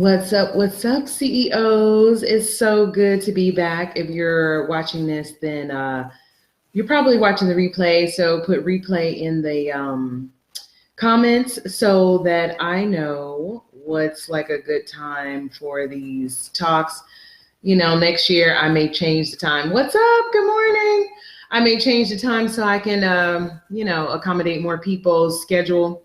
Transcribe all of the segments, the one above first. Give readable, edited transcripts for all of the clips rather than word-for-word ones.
What's up, CEOs? It's so good to be back. If you're watching this, then you're probably watching the replay. So put replay in the comments so that I know what's like a good time for these talks. Next year I may change the time. What's up? Good morning. I may change the time so I can, accommodate more people's schedule.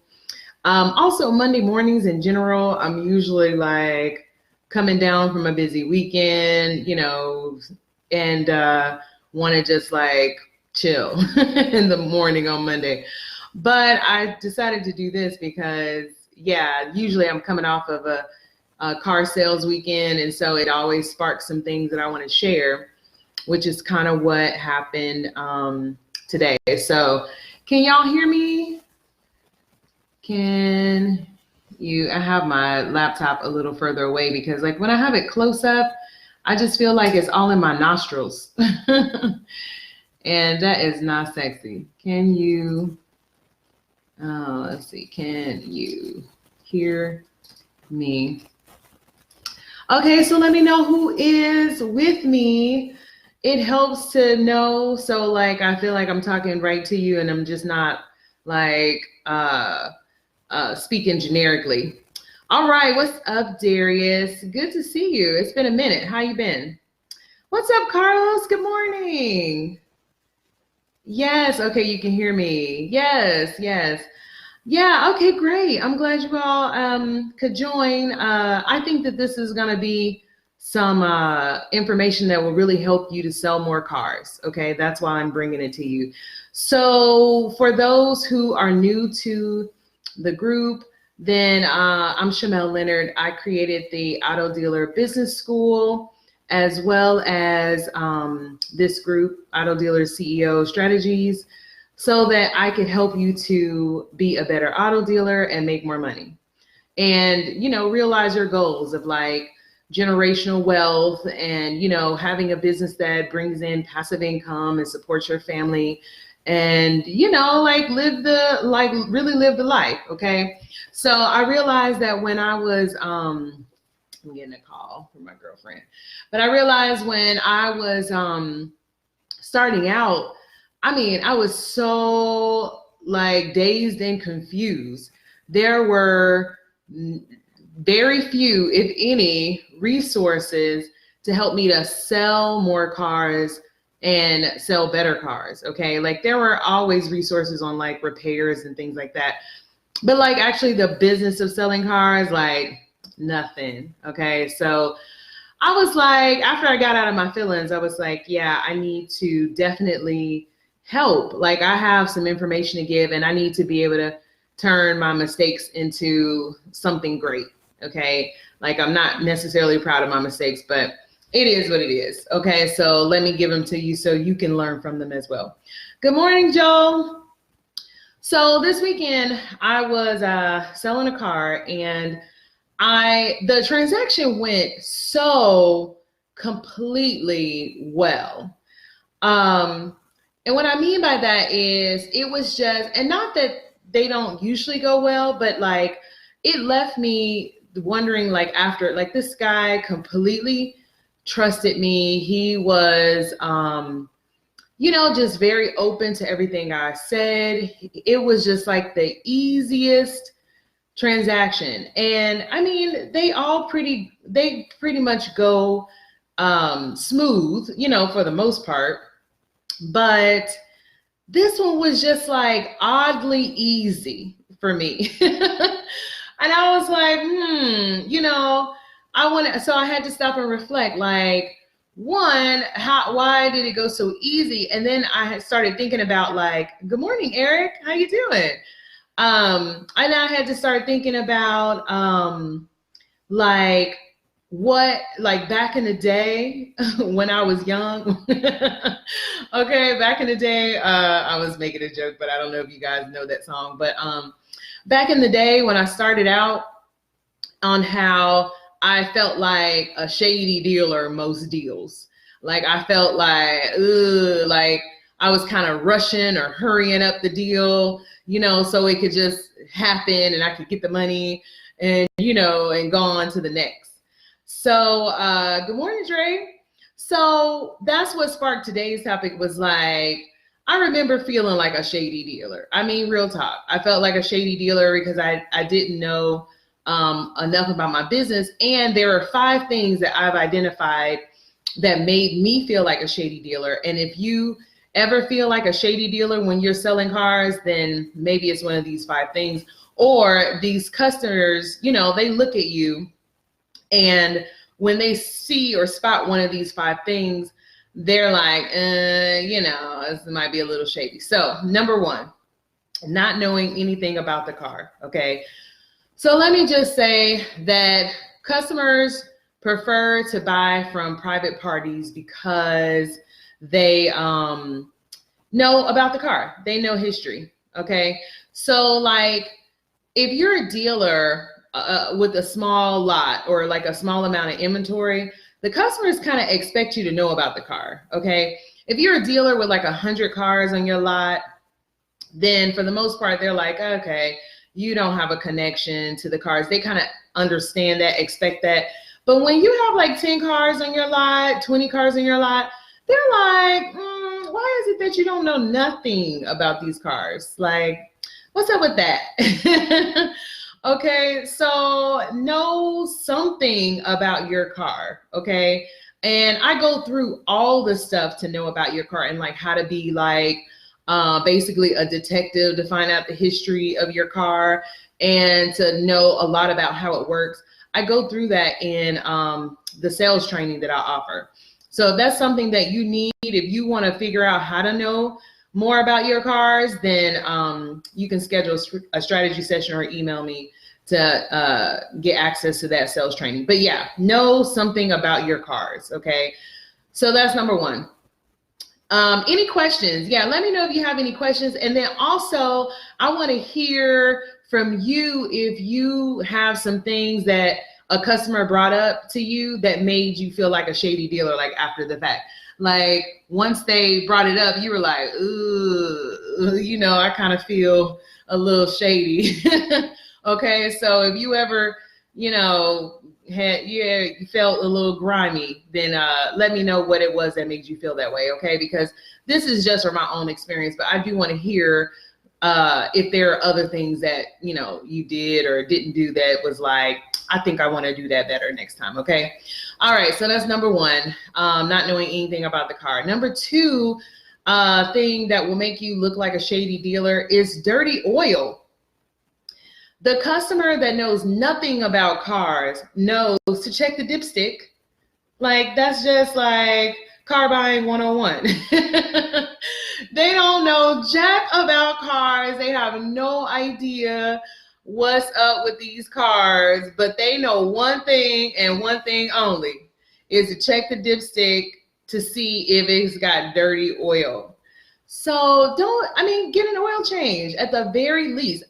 Also, Monday mornings in general, I'm usually like coming down from a busy weekend, and want to just like chill in the morning on Monday. But I decided to do this because, yeah, usually I'm coming off of a car sales weekend. And so it always sparks some things that I want to share, which is kind of what happened today. So can y'all hear me? I have my laptop a little further away because like when I have it close up, I just feel like it's all in my nostrils. And that is not sexy. Can you hear me? Okay, so let me know who is with me. It helps to know. So like, I feel like I'm talking right to you and I'm just not like, speaking generically. All right, what's up, Darius? Good to see you. It's been a minute. How you been? What's up, Carlos? Good morning. Yes, okay, you can hear me. Yes. Yeah, okay, great. I'm glad you all could join. I think that this is going to be some information that will really help you to sell more cars. Okay, that's why I'm bringing it to you. So for those who are new to the group, then I'm Shamel Leonard. I created the Auto Dealer Business School as well as this group, Auto Dealer CEO Strategies, so that I could help you to be a better auto dealer and make more money. And, realize your goals of like generational wealth and, having a business that brings in passive income and supports your family and, like really live the life. Okay. So I realized that when I was, I'm getting a call from my girlfriend, but I realized when I was starting out, I was so like dazed and confused. There were very few, if any, resources to help me to sell more cars and sell better cars. Okay. Like there were always resources on like repairs and things like that. But like actually the business of selling cars, like nothing. Okay. So I was like, after I got out of my feelings, I was like, yeah, I need to definitely help. Like I have some information to give and I need to be able to turn my mistakes into something great. Okay. Like I'm not necessarily proud of my mistakes, but it is what it is. Okay. So let me give them to you so you can learn from them as well. Good morning, Joel. So this weekend I was selling a car and the transaction went so completely well. And what I mean by that is it was just, and not that they don't usually go well, but like it left me wondering, like after, like this guy completely trusted me. He was, just very open to everything I said. It was just like the easiest transaction. And they pretty much go smooth, for the most part. But this one was just like oddly easy for me. And I was like, so I had to stop and reflect, like, one, why did it go so easy? And then I had started thinking about like, good morning, Eric, how you doing? And I had to start thinking about like back in the day when I was young. Okay, back in the day, I was making a joke, but I don't know if you guys know that song. But back in the day when I started out, on how I felt like a shady dealer most deals. Like I felt like I was kind of rushing or hurrying up the deal, so it could just happen and I could get the money. and and go on to the next. So good morning, Dre. So that's what sparked today's topic. Was like, I remember feeling like a shady dealer. I mean, real talk. I felt like a shady dealer because I didn't know enough about my business. And there are 5 things that I've identified that made me feel like a shady dealer. And if you ever feel like a shady dealer when you're selling cars, then maybe it's one of these 5 things. Or these customers, they look at you, and when they see or spot one of these 5 things, they're like, this might be a little shady. So number 1, not knowing anything about the car. Okay. So let me just say that customers prefer to buy from private parties because they know about the car. They know history. Okay. So like, if you're a dealer with a small lot or like a small amount of inventory, the customers kind of expect you to know about the car. Okay. If you're a dealer with like 100 cars on your lot, then for the most part, they're like, okay, you don't have a connection to the cars. They kind of understand that, expect that. But when you have like 10 cars on your lot, 20 cars on your lot, they're like, why is it that you don't know nothing about these cars? Like, what's up with that? Okay, so know something about your car, okay? And I go through all the stuff to know about your car, and like how to be like basically a detective to find out the history of your car and to know a lot about how it works. I go through that in the sales training that I offer. So if that's something that you need, if you want to figure out how to know more about your cars, then you can schedule a strategy session or email me to get access to that sales training. But yeah, know something about your cars. Okay. So that's number 1. Any questions? Yeah, let me know if you have any questions. And then also, I want to hear from you if you have some things that a customer brought up to you that made you feel like a shady dealer, like after the fact. Like once they brought it up, you were like, ooh, I kind of feel a little shady. Okay, so if you ever, you felt a little grimy, then let me know what it was that made you feel that way, okay? Because this is just from my own experience, but I do want to hear if there are other things that, you did or didn't do that was like, I think I want to do that better next time, okay? All right, so that's number 1, not knowing anything about the car. Number 2 thing that will make you look like a shady dealer is dirty oil. The customer that knows nothing about cars knows to check the dipstick. Like, that's just like car buying 101. They don't know jack about cars. They have no idea what's up with these cars, but they know one thing and one thing only is to check the dipstick to see if it's got dirty oil. So get an oil change at the very least,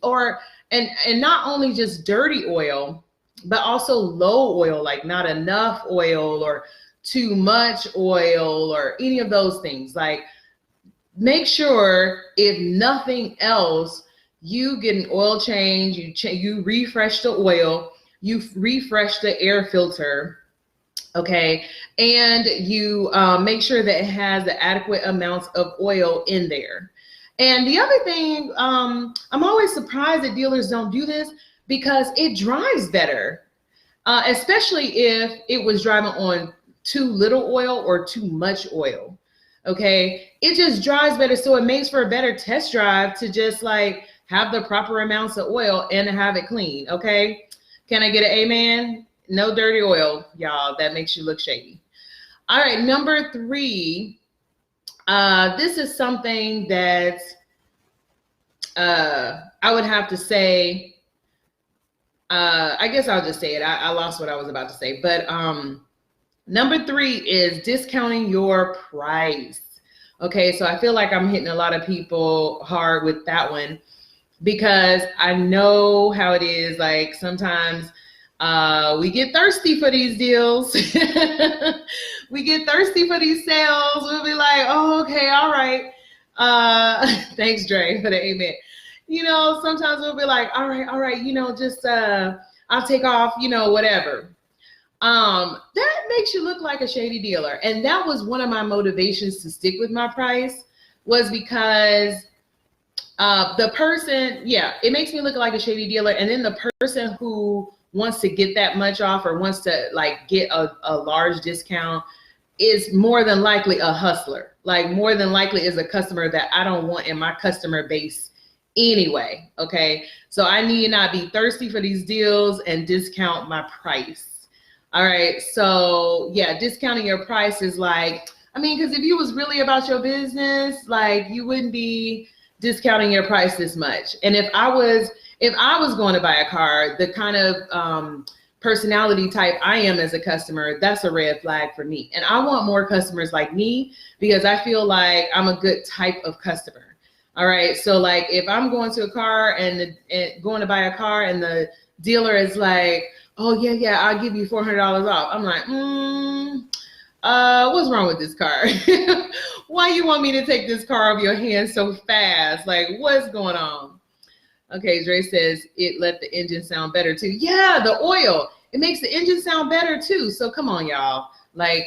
and not only just dirty oil, but also low oil, like not enough oil or too much oil or any of those things. Like, make sure, if nothing else, you get an oil change, you refresh the oil, you refresh the air filter, okay, and you make sure that it has the adequate amounts of oil in there. And the other thing, I'm always surprised that dealers don't do this because it drives better, especially if it was driving on too little oil or too much oil. Okay, it just drives better, so it makes for a better test drive to just like have the proper amounts of oil and have it clean. Okay, can I get an amen? No dirty oil, y'all. That makes you look shady. All right, number 3. This is something that I would have to say. I guess I'll just say it. I lost what I was about to say, but number 3 is discounting your price. Okay, so I feel like I'm hitting a lot of people hard with that one because I know how it is. Like, sometimes we get thirsty for these deals. We get thirsty for these sales. We'll be like, oh, okay, all right. Thanks, Dre, for the amen. Sometimes we'll be like, all right, just I'll take off, whatever. That makes you look like a shady dealer. And that was one of my motivations to stick with my price, was because the person, it makes me look like a shady dealer. And then the person who wants to get that much off or wants to like get a large discount is more than likely a hustler. Like more than likely is a customer that I don't want in my customer base anyway. Okay. So I need not be thirsty for these deals and discount my price. All right. So yeah, discounting your price is like, because if you was really about your business, like you wouldn't be discounting your price this much. And if I was going to buy a car, the kind of personality type I am as a customer, that's a red flag for me. And I want more customers like me because I feel like I'm a good type of customer. All right. So like if I'm going to a car and going to buy a car and the dealer is like, oh yeah, I'll give you $400 off. I'm like, what's wrong with this car? Why you want me to take this car off your hands so fast? Like, what's going on? Okay, Dre says it let the engine sound better too. Yeah, the oil, it makes the engine sound better too. So come on, y'all. Like,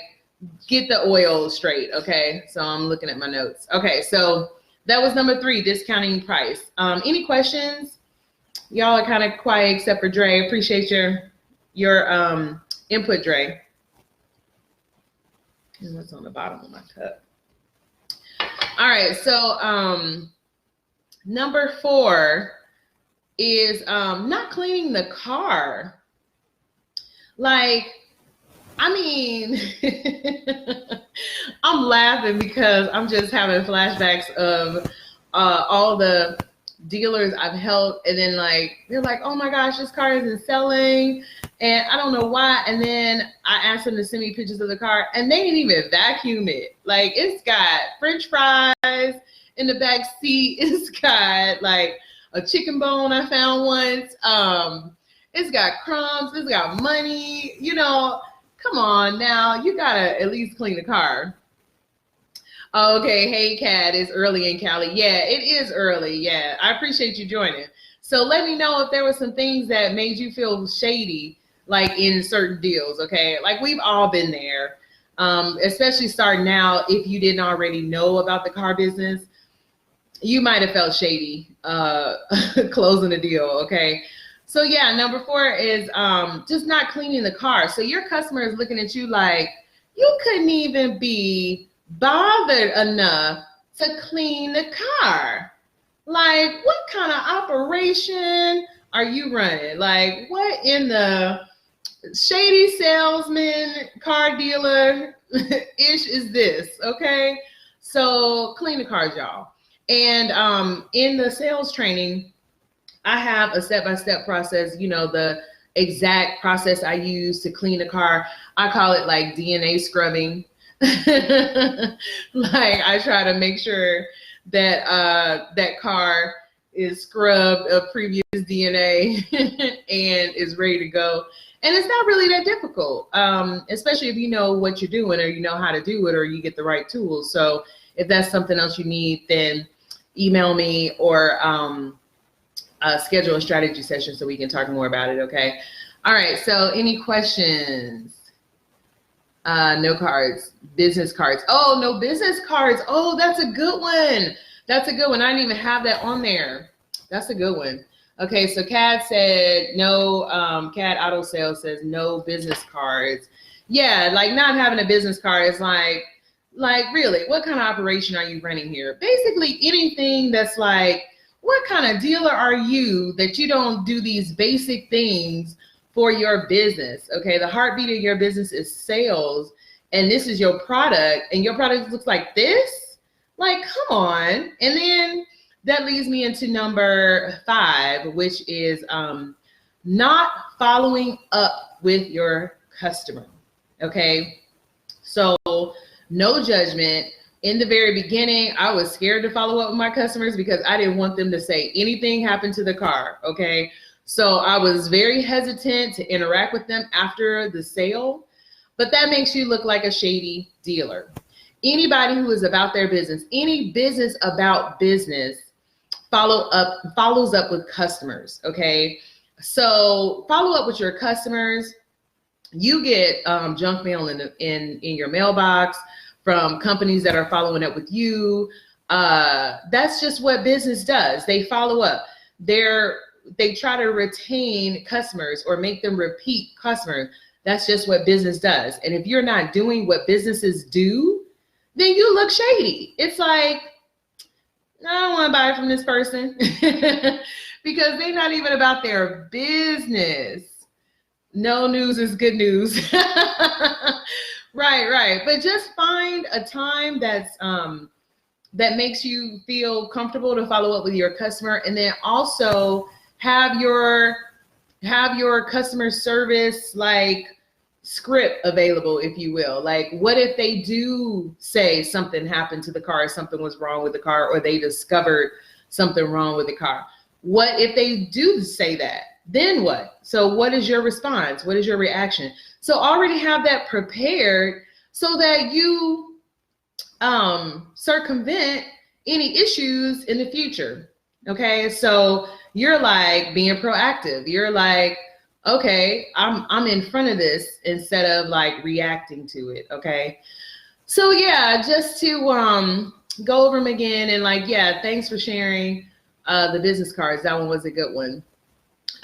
get the oil straight, okay? So I'm looking at my notes. Okay, so that was number 3, discounting price. Any questions? Y'all are kind of quiet except for Dre. Appreciate your input, Dre. And what's on the bottom of my cup? All right, so number 4 is not cleaning the car. Like, I'm laughing because I'm just having flashbacks of all the dealers I've helped, and then like they're like, oh my gosh, this car isn't selling and I don't know why. And then I asked them to send me pictures of the car and they didn't even vacuum it. Like, it's got French fries in the back seat. It's got like a chicken bone I found once. It's got crumbs. It's got money. Come on now. You gotta at least clean the car. Okay, hey Kat, it's early in Cali. Yeah, it is early. Yeah, I appreciate you joining. So let me know if there were some things that made you feel shady, like in certain deals. Okay, like we've all been there, especially starting out. If you didn't already know about the car business, you might have felt shady closing a deal. Okay, so yeah, number 4 is just not cleaning the car. So your customer is looking at you like you couldn't even be bothered enough to clean the car. Like, what kind of operation are you running? Like, what in the shady salesman car dealer ish is this? Okay, so clean the cars, y'all. And in the sales training, I have a step-by-step process, the exact process I use to clean a car. I call it like DNA scrubbing. Like, I try to make sure that that car is scrubbed of previous DNA and is ready to go. And it's not really that difficult, especially if you know what you're doing or you know how to do it or you get the right tools. So if that's something else you need, then email me or schedule a strategy session so we can talk more about it, okay? All right, so any questions? No cards, business cards. Oh, no business cards. Oh, that's a good one. That's a good one. I didn't even have that on there. That's a good one. Okay, so Kat said no, Kat Auto Sales says no business cards. Yeah, like not having a business card is like really, what kind of operation are you running here? Basically anything that's like, what kind of dealer are you that you don't do these basic things for your business? Okay, the heartbeat of your business is sales, and this is your product, and your product looks like this? Like, come on. And then that leads me into number 5, which is not following up with your customer. Okay, so no judgment. In the very beginning, I was scared to follow up with my customers because I didn't want them to say anything happened to the car. Okay, so I was very hesitant to interact with them after the sale, but that makes you look like a shady dealer. Anybody who is about their business, any business about business, follows up with customers. Okay, So follow up with your customers. You get junk mail in your mailbox from companies that are following up with you. That's just what business does. They follow up. They try to retain customers or make them repeat customers. That's just what business does. And if you're not doing what businesses do, then you look shady. It's like, I don't want to buy from this person because they're not even about their business. No news is good news. Right. But just find a time that makes you feel comfortable to follow up with your customer, and then also have your customer service like script available, if you will. Like, what if they do say something happened to the car, something was wrong with the car, or they discovered something wrong with the car? What if they do say that? Then what? So what is your response? What is your reaction? So already have that prepared so that you circumvent any issues in the future. Okay, so you're like being proactive. You're like, okay, I'm in front of this instead of like reacting to it. Okay, so yeah, just to go over them again, and like, yeah, thanks for sharing the business cards. That one was a good one.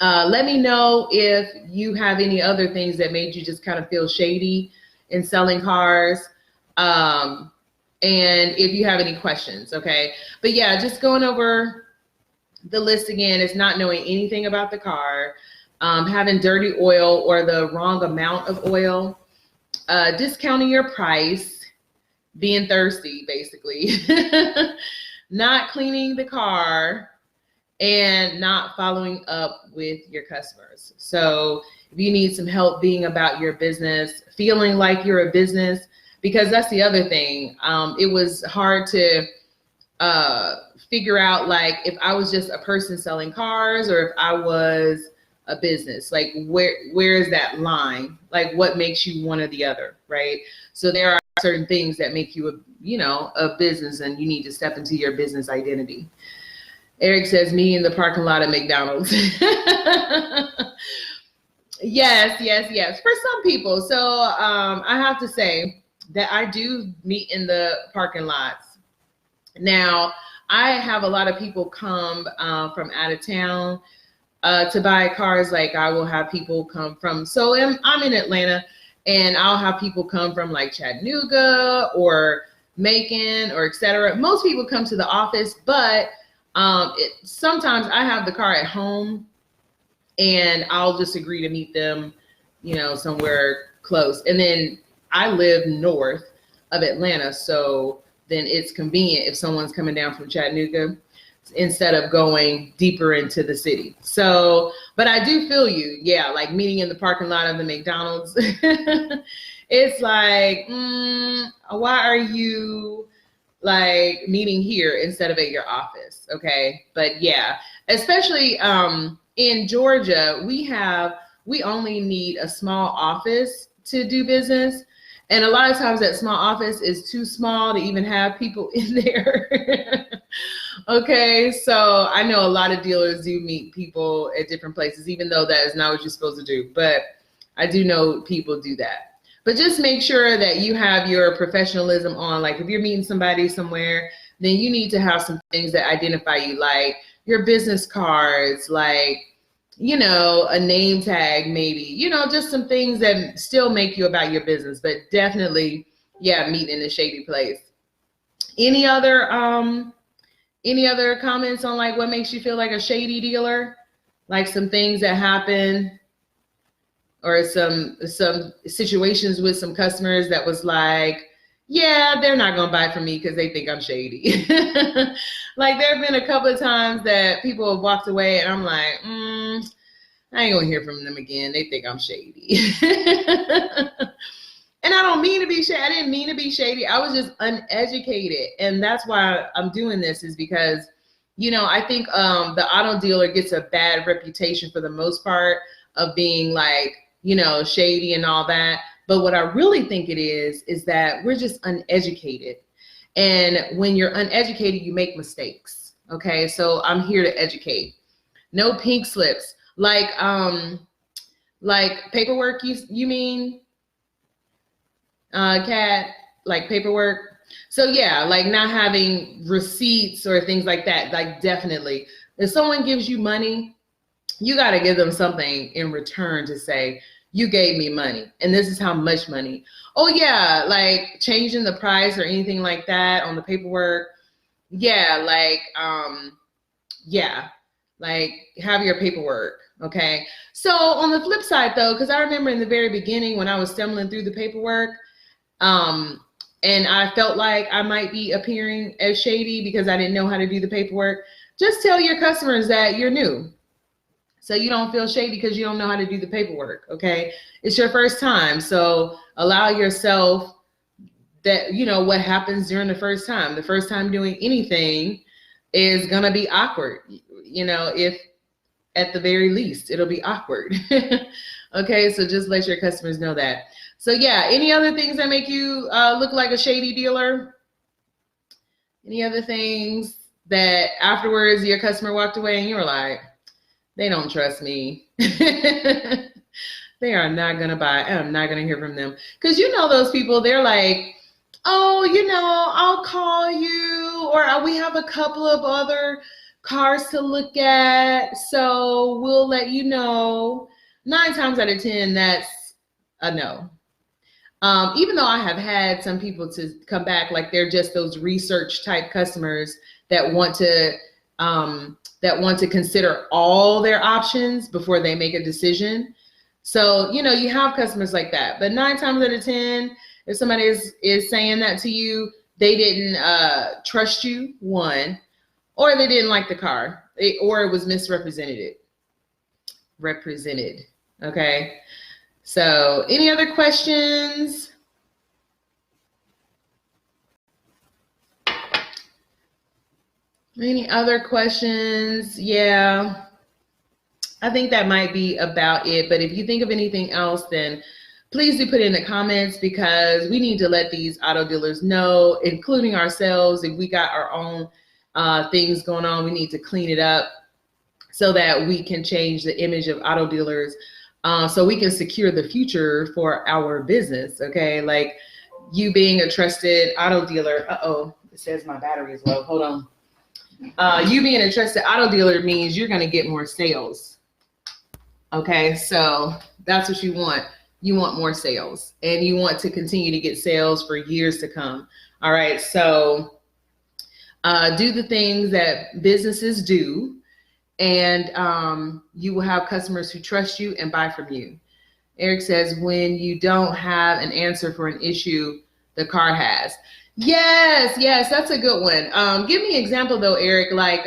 Let me know if you have any other things that made you just kind of feel shady in selling cars. And if you have any questions, okay? But yeah, just going over the list again is not knowing anything about the car, having dirty oil or the wrong amount of oil, discounting your price, being thirsty, basically, not cleaning the car, and not following up with your customers. So if you need some help being about your business, feeling like you're a business, because that's the other thing. It was hard to figure out, like, if I was just a person selling cars or if I was a business, like where is that line? Like, what makes you one or the other, right? So there are certain things that make you a business, and you need to step into your business identity. Eric says, me in the parking lot at McDonald's. Yes. For some people. So I have to say that I do meet in the parking lots. Now, I have a lot of people come from out of town to buy cars. Like, I will have people come from, so I'm in Atlanta, and I'll have people come from like Chattanooga or Macon or etc. Most people come to the office, but sometimes I have the car at home, and I'll just agree to meet them, somewhere close. And then I live north of Atlanta, so then it's convenient if someone's coming down from Chattanooga instead of going deeper into the city. So, but I do feel you. Yeah, like meeting in the parking lot of the McDonald's. It's like, why are you like meeting here instead of at your office? Okay. But yeah, especially in Georgia, we only need a small office to do business. And a lot of times that small office is too small to even have people in there. Okay, so I know a lot of dealers do meet people at different places, even though that is not what you're supposed to do. But I do know people do that. But just make sure that you have your professionalism on. Like, if you're meeting somebody somewhere, then you need to have some things that identify you, like your business cards, like, a name tag, maybe, just some things that still make you about your business, but definitely, yeah, meet in a shady place. Any other comments on like what makes you feel like a shady dealer? Like some things that happen, or some situations with some customers that was like, yeah, they're not gonna buy from me because they think I'm shady. Like, there have been a couple of times that people have walked away, and I'm like, I ain't gonna hear from them again. They think I'm shady. And I don't mean to be shady. I didn't mean to be shady. I was just uneducated. And that's why I'm doing this, is because, I think the auto dealer gets a bad reputation for the most part of being like, shady and all that. But what I really think it is that we're just uneducated. And when you're uneducated, you make mistakes. Okay, so I'm here to educate. No pink slips. Like paperwork, you mean, Kat? Like paperwork? So yeah, like not having receipts or things like that. Like definitely. If someone gives you money, you got to give them something in return to say, you gave me money and this is how much money. Oh yeah, like changing the price or anything like that on the paperwork. Yeah, yeah, like have your paperwork. Okay. So on the flip side though, because I remember in the very beginning when I was stumbling through the paperwork, um, and I felt like I might be appearing as shady because I didn't know how to do the paperwork, just tell your customers that you're new. So you don't feel shady because you don't know how to do the paperwork. Okay. It's your first time. So allow yourself that, what happens during the first time. The first time doing anything is going to be awkward. If at the very least, it'll be awkward. Okay. So just let your customers know that. So yeah, any other things that make you look like a shady dealer? Any other things that afterwards your customer walked away and you were like, they don't trust me. They are not going to buy. I'm not going to hear from them. Because those people, they're like, oh, I'll call you, or we have a couple of other cars to look at, so we'll let you know. 9 times out of 10, that's a no. Even though I have had some people to come back, like they're just those research type customers that want to consider all their options before they make a decision. So, you have customers like that. But 9 times out of 10, if somebody is saying that to you, they didn't trust you, one, or they didn't like the car, or it was misrepresented. Okay. So any other questions? Any other questions? Yeah, I think that might be about it. But if you think of anything else, then please do put it in the comments, because we need to let these auto dealers know, including ourselves, if we got our own things going on, we need to clean it up so that we can change the image of auto dealers, so we can secure the future for our business. Okay, like you being a trusted auto dealer. It says my battery is low. Hold on. You being a trusted auto dealer means you're going to get more sales. Okay, so that's what you want. You want more sales, and you want to continue to get sales for years to come. All right, so do the things that businesses do, and you will have customers who trust you and buy from you. Eric says, when you don't have an answer for an issue the car has. Yes, that's a good one. Give me an example though, Eric, like,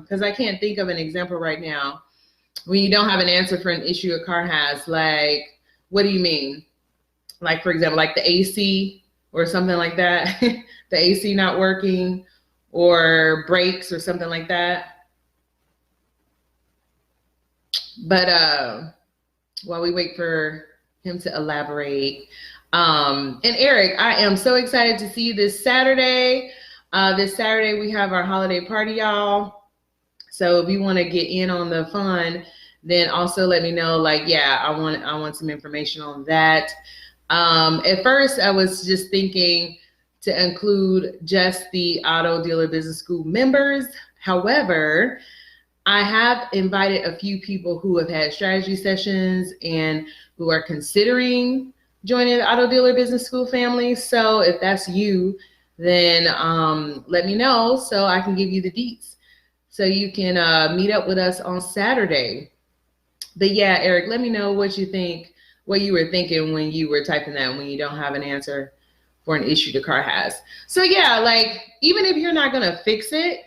because I can't think of an example right now. When you don't have an answer for an issue a car has, like, what do you mean? Like, for example, like the AC or something like that, the AC not working, or brakes or something like that. But while we wait for him to elaborate, and Eric, I am so excited to see you this Saturday. This Saturday we have our holiday party, y'all. So if you want to get in on the fun, then also let me know. Like, yeah, I want some information on that. At first, I was just thinking to include just the Auto Dealer Business School members. However, I have invited a few people who have had strategy sessions and who are considering joining the Auto Dealer Business School family. So if that's you, then let me know so I can give you the deets, so you can meet up with us on Saturday. But yeah, Eric, let me know what you think, what you were thinking when you were typing that, when you don't have an answer for an issue the car has. So yeah, like, even if you're not going to fix it,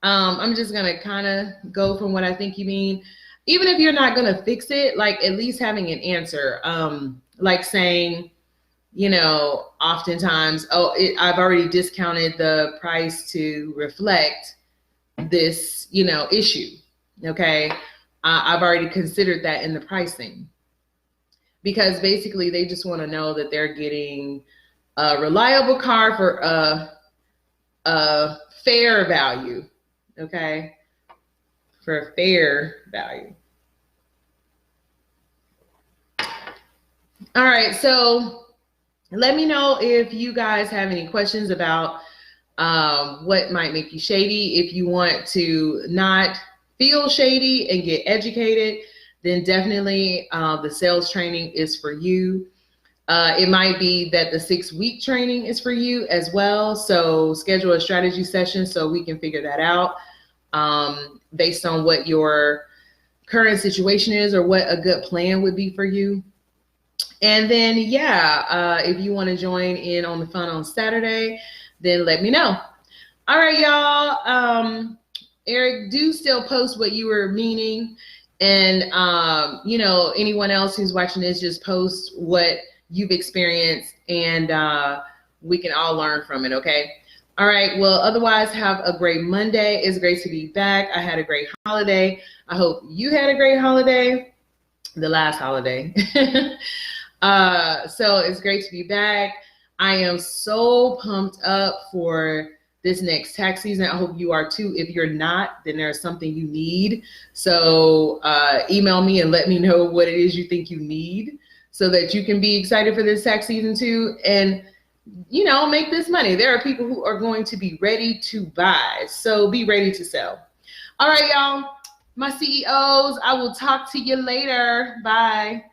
I'm just going to kind of go from what I think you mean. Even if you're not going to fix it, like, at least having an answer, like saying, oftentimes, I've already discounted the price to reflect this, issue. Okay. I've already considered that in the pricing, because basically they just want to know that they're getting a reliable car for a fair value. Okay. For a fair value. All right, so let me know if you guys have any questions about what might make you shady. If you want to not feel shady and get educated, then definitely the sales training is for you. It might be that the 6-week training is for you as well. So schedule a strategy session so we can figure that out based on what your current situation is or what a good plan would be for you. And then, yeah, if you want to join in on the fun on Saturday, then let me know. All right, y'all. Eric, do still post what you were meaning. And, anyone else who's watching this, just post what you've experienced and we can all learn from it, okay? All right. Well, otherwise, have a great Monday. It's great to be back. I had a great holiday. I hope you had a great holiday, the last holiday. So it's great to be back. I am so pumped up for this next tax season. I hope you are too. If you're not, then there's something you need. So email me and let me know what it is you think you need so that you can be excited for this tax season too. And, make this money. There are people who are going to be ready to buy. So be ready to sell. All right, y'all. My CEOs, I will talk to you later. Bye.